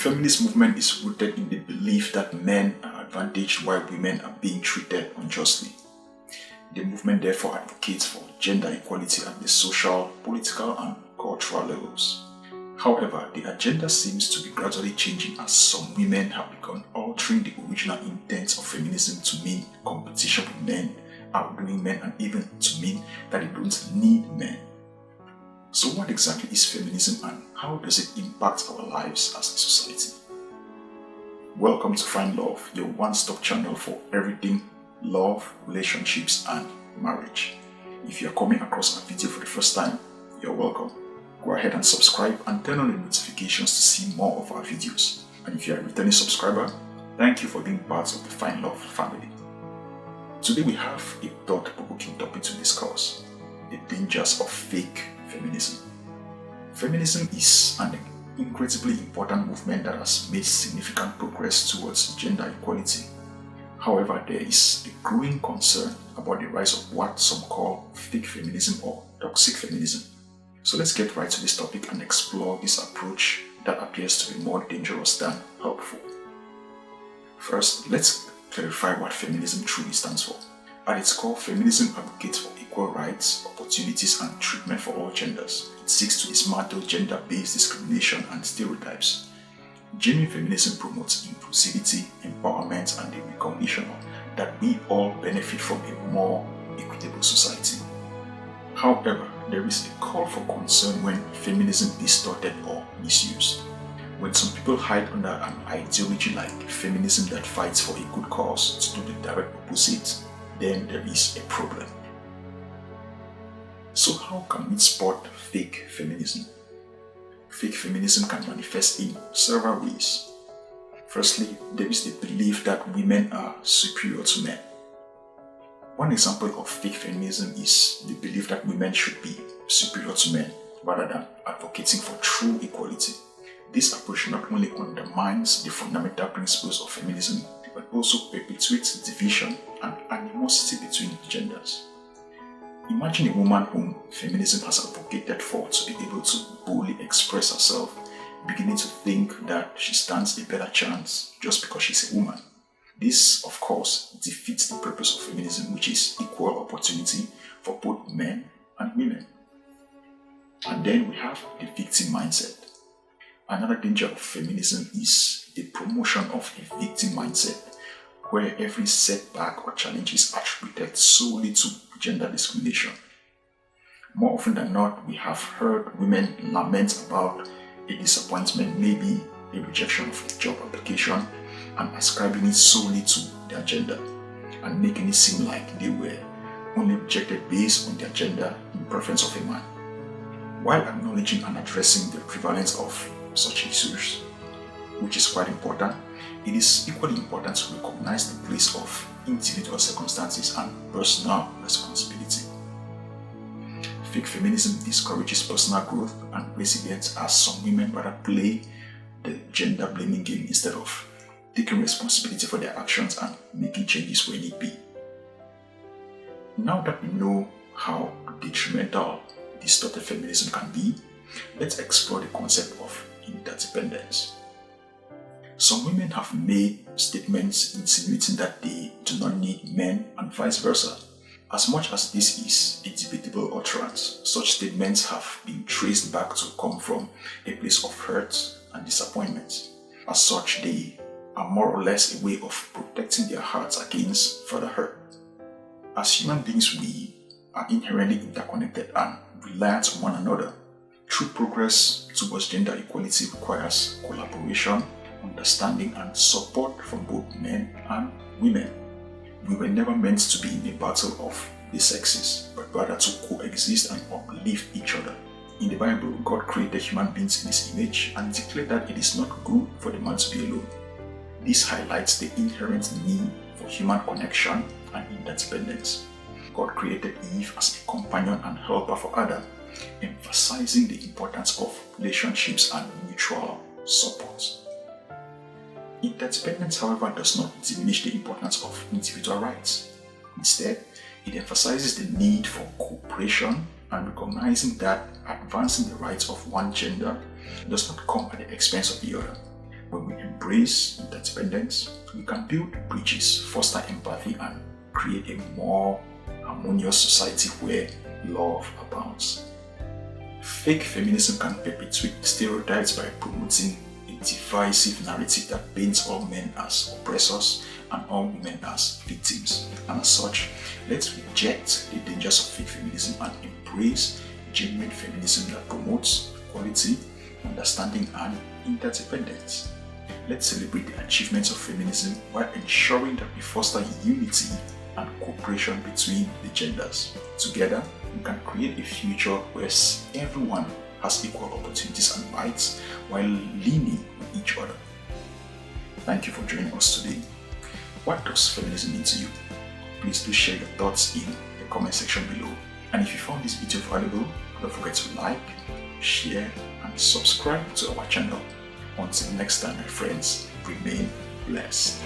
feminist movement is rooted in the belief that men are advantaged while women are being treated unjustly. The movement therefore advocates for gender equality at the social, political, and cultural levels. However, the agenda seems to be gradually changing as some women have begun altering the original intent of feminism to mean competition with men, outdoing men, and even to mean that they don't need men. So what exactly is feminism and how does it impact our lives as a society? Welcome to Find Love, your one-stop channel for everything love, relationships, and marriage. If you're coming across our video for the first time, you're welcome. Go ahead and subscribe and turn on the notifications to see more of our videos. And if you're a returning subscriber, thank you for being part of the Find Love family. Today we have a thought-provoking topic to discuss: the dangers of fake feminism. Feminism is an incredibly important movement that has made significant progress towards gender equality. However, there is a growing concern about the rise of what some call fake feminism or toxic feminism. So let's get right to this topic and explore this approach that appears to be more dangerous than helpful. First, let's clarify what feminism truly stands for. At its core, feminism advocates for equal rights, opportunities, and treatment for all genders. It seeks to dismantle gender-based discrimination and stereotypes. Genuine feminism promotes inclusivity, empowerment, and the recognition that we all benefit from a more equitable society. However, there is a call for concern when feminism is distorted or misused. When some people hide under an ideology like feminism that fights for a good cause to do the direct opposite, then there is a problem. So how can we spot fake feminism? Fake feminism can manifest in several ways. Firstly, there is the belief that women are superior to men. One example of fake feminism is the belief that women should be superior to men rather than advocating for true equality. This approach not only undermines the fundamental principles of feminism, but also perpetuates division and animosity between genders. Imagine a woman whom feminism has advocated for to be able to boldly express herself, beginning to think that she stands a better chance just because she's a woman. This, of course, defeats the purpose of feminism, which is equal opportunity for both men and women. And then we have the victim mindset. Another danger of feminism is the promotion of a victim mindset, where every setback or challenge is attributed solely to gender discrimination. More often than not, we have heard women lament about a disappointment, maybe a rejection of a job application, and ascribing it solely to their gender and making it seem like they were only rejected based on their gender in preference of a man. While acknowledging and addressing the prevalence of such issues, which is quite important, it is equally important to recognize the place of individual circumstances and personal responsibility. Fake feminism discourages personal growth and resilience, as some women rather play the gender blaming game instead of taking responsibility for their actions and making changes where need be. Now that we know how detrimental distorted feminism can be, let's explore the concept of interdependence. Some women have made statements insinuating that they do not need men and vice versa. As much as this is a debatable utterance, such statements have been traced back to come from a place of hurt and disappointment. As such, they are more or less a way of protecting their hearts against further hurt. As human beings, we are inherently interconnected and reliant on one another. True progress towards gender equality requires collaboration, understanding, and support from both men and women. We were never meant to be in a battle of the sexes, but rather to coexist and uplift each other. In the Bible, God created human beings in His image and declared that it is not good for the man to be alone. This highlights the inherent need for human connection and interdependence. God created Eve as a companion and helper for Adam, emphasizing the importance of relationships and mutual support. Interdependence, however, does not diminish the importance of individual rights. Instead, it emphasizes the need for cooperation and recognizing that advancing the rights of one gender does not come at the expense of the other. When we embrace interdependence, we can build bridges, foster empathy, and create a more harmonious society where love abounds. Fake feminism can perpetuate stereotypes by promoting a divisive narrative that paints all men as oppressors and all women as victims. And as such, let's reject the dangers of fake feminism and embrace genuine feminism that promotes equality, understanding, and interdependence. Let's celebrate the achievements of feminism while ensuring that we foster unity and cooperation between the genders. Together, we can create a future where everyone has equal opportunities and rights while leaning on each other. Thank you for joining us today. What does feminism mean to you? Please do share your thoughts in the comment section below. And if you found this video valuable, don't forget to like, share, and subscribe to our channel. Until next time, my friends, remain blessed.